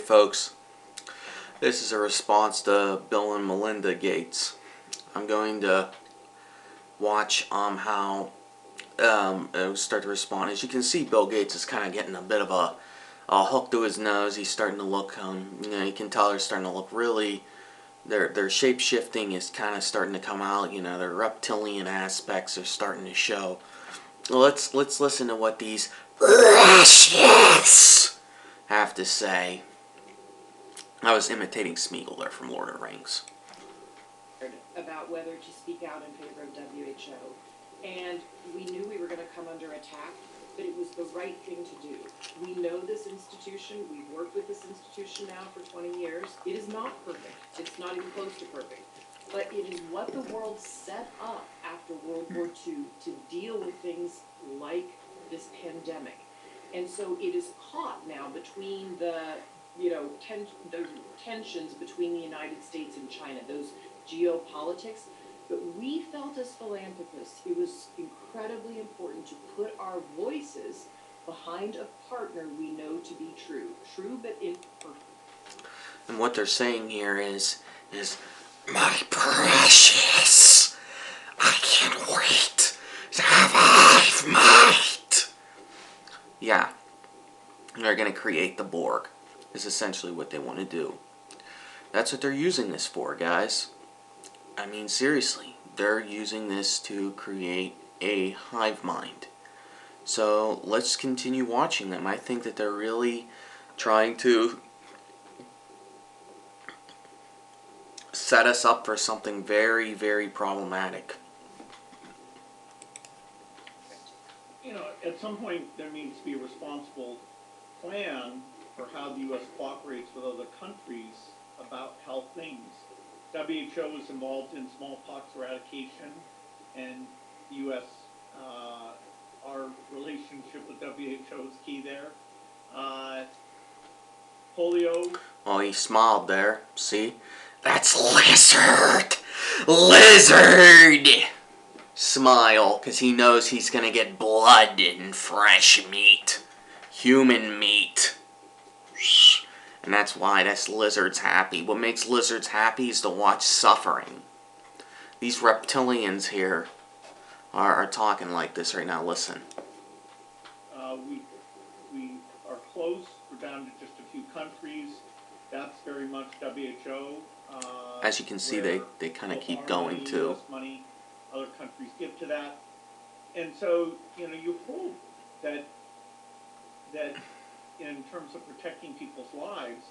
folks, this is a response to Bill and Melinda Gates. I'm going to watch how start to respond. As you can see, Bill Gates is kind of getting a bit of a hook to his nose. He's starting to look, you can tell they're starting to look really, their shape shifting is kind of starting to come out. Their reptilian aspects are starting to show. Let's listen to what these Russians have to say. I was imitating Smeagol there from Lord of the Rings. About whether to speak out in favor of WHO. And we knew we were going to come under attack, but it was the right thing to do. We know this institution. We've worked with this institution now for 20 years. It is not perfect. It's not even close to perfect. But it is what the world set up after World War II to deal with things like this pandemic. And so it is caught now between the tensions between the United States and China, those geopolitics. But we felt as philanthropists it was incredibly important to put our voices behind a partner we know to be true but imperfect. And what they're saying here is my precious, I can't wait to have hive mind. Yeah, they're going to create the Borg, is essentially what they want to do. That's what they're using this for, guys. I mean, seriously, they're using this to create a hive mind. So let's continue watching them. I think that they're really trying to set us up for something very, very problematic. At some point there needs to be a responsible plan for how the U.S. cooperates with other countries about health things. WHO is involved in smallpox eradication, and the U.S., our relationship with WHO is key there. Polio. Oh, he smiled there. See? That's lizard! Lizard! Smile, because he knows he's going to get blood and fresh meat. Human meat. And that's why this lizard's happy. What makes lizards happy is to watch suffering. These reptilians here are talking like this right now. Listen. We are close. We're down to just a few countries. That's very much WHO. As you can see, they kind of keep going too. US money, other countries give to that. And so, you hope that in terms of protecting people's lives,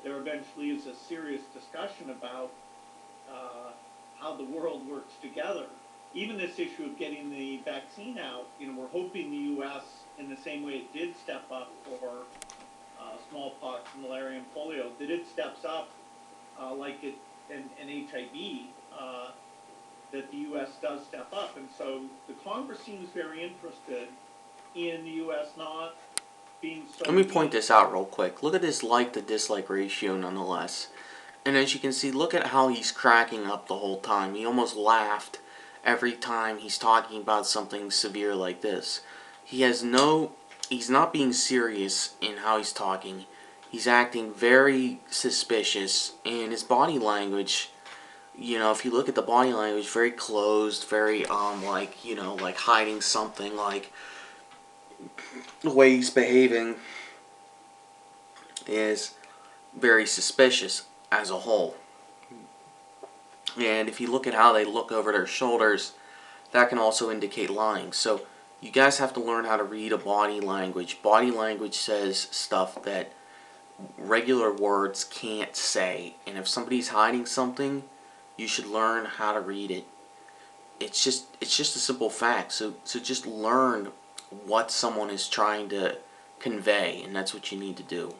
there eventually is a serious discussion about how the world works together. Even this issue of getting the vaccine out, we're hoping the U.S., in the same way it did step up for smallpox, malaria, and polio, that it steps up like it and HIV, that the U.S. does step up. And so the Congress seems very interested in the U.S. not being so... Let me point this out real quick. Look at his like to dislike ratio nonetheless. And as you can see, look at how he's cracking up the whole time. He almost laughed every time he's talking about something severe like this. He's not being serious in how he's talking. He's acting very suspicious, and his body language, if you look at the body language, very closed, very like hiding something, like the way he's behaving is very suspicious as a whole. And if you look at how they look over their shoulders, that can also indicate lying. So you guys have to learn how to read a body language. Body language says stuff that regular words can't say. And if somebody's hiding something, you should learn how to read it. It's just a simple fact. So just learn what someone is trying to convey, and that's what you need to do.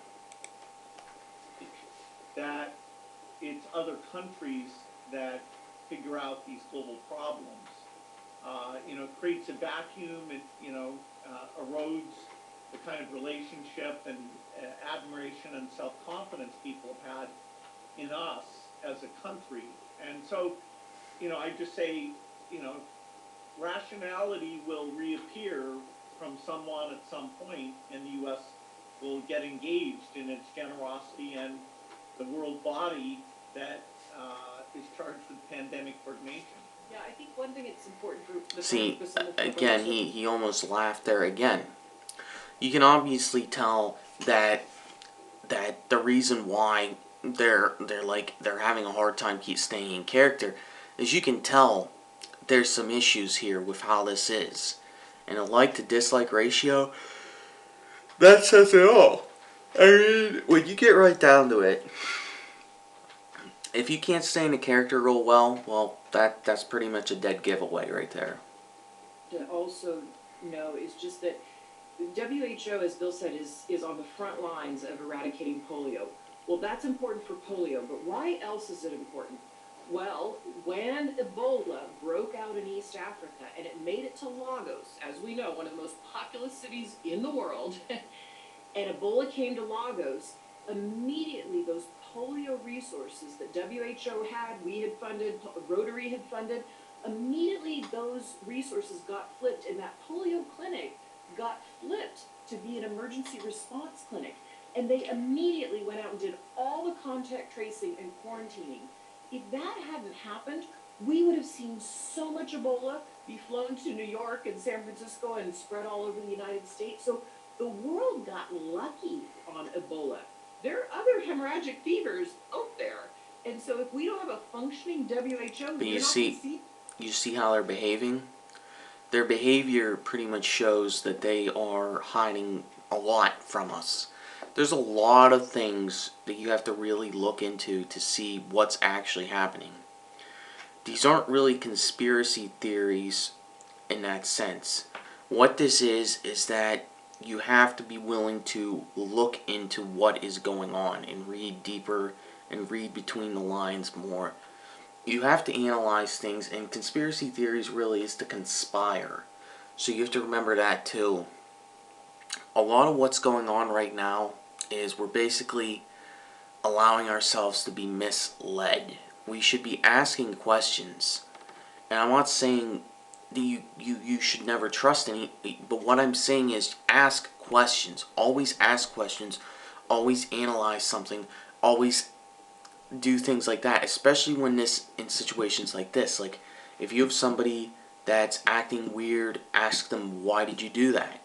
That it's other countries that figure out these global problems. It creates a vacuum. It erodes the kind of relationship and admiration and self-confidence people have had in us as a country. And so, I just say, rationality will reappear from someone at some point, and the U.S. will get engaged in its generosity and the world body that is charged with pandemic coordination. Yeah, I think one thing it's important for the See, purpose and the again, he almost laughed there again. You can obviously tell that the reason why they're having a hard time keep staying in character is you can tell there's some issues here with how this is. And a like to dislike ratio, that says it all. I mean, when you get right down to it, if you can't stay in a character role well, that's pretty much a dead giveaway right there. to also know is just that WHO, as Bill said, is on the front lines of eradicating polio. Well, that's important for polio, but why else is it important? Well, when Ebola broke out in East Africa and it made it to Lagos, as we know, one of the most populous cities in the world, and Ebola came to Lagos, immediately those polio resources that WHO had, we had funded, Rotary had funded, immediately those resources got flipped, and that polio clinic got flipped to be an emergency response clinic. And they immediately went out and did all the contact tracing and quarantining. If that hadn't happened, we would have seen so much Ebola be flown to New York and San Francisco and spread all over the United States. So the world got lucky on Ebola. There are other hemorrhagic fevers out there. And so if we don't have a functioning WHO, But you see how they're behaving? Their behavior pretty much shows that they are hiding a lot from us. There's a lot of things that you have to really look into to see what's actually happening. These aren't really conspiracy theories in that sense. What this is that you have to be willing to look into what is going on and read deeper and read between the lines more. You have to analyze things, and conspiracy theories really is to conspire. So you have to remember that too. A lot of what's going on right now is we're basically allowing ourselves to be misled. We should be asking questions. And I'm not saying that you should never trust any, but what I'm saying is ask questions. Always ask questions. Always analyze something. Always do things like that, especially when in situations like this. Like, if you have somebody that's acting weird, ask them, why did you do that?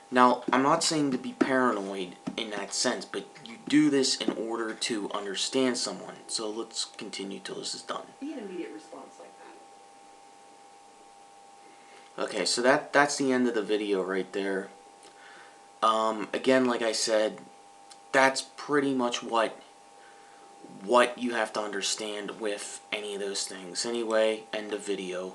Now, I'm not saying to be paranoid in that sense, but you do this in order to understand someone. So let's continue till this is done. be an immediate response like that. Okay, so that's the end of the video right there. Again, like I said, that's pretty much what you have to understand with any of those things. Anyway, end of video.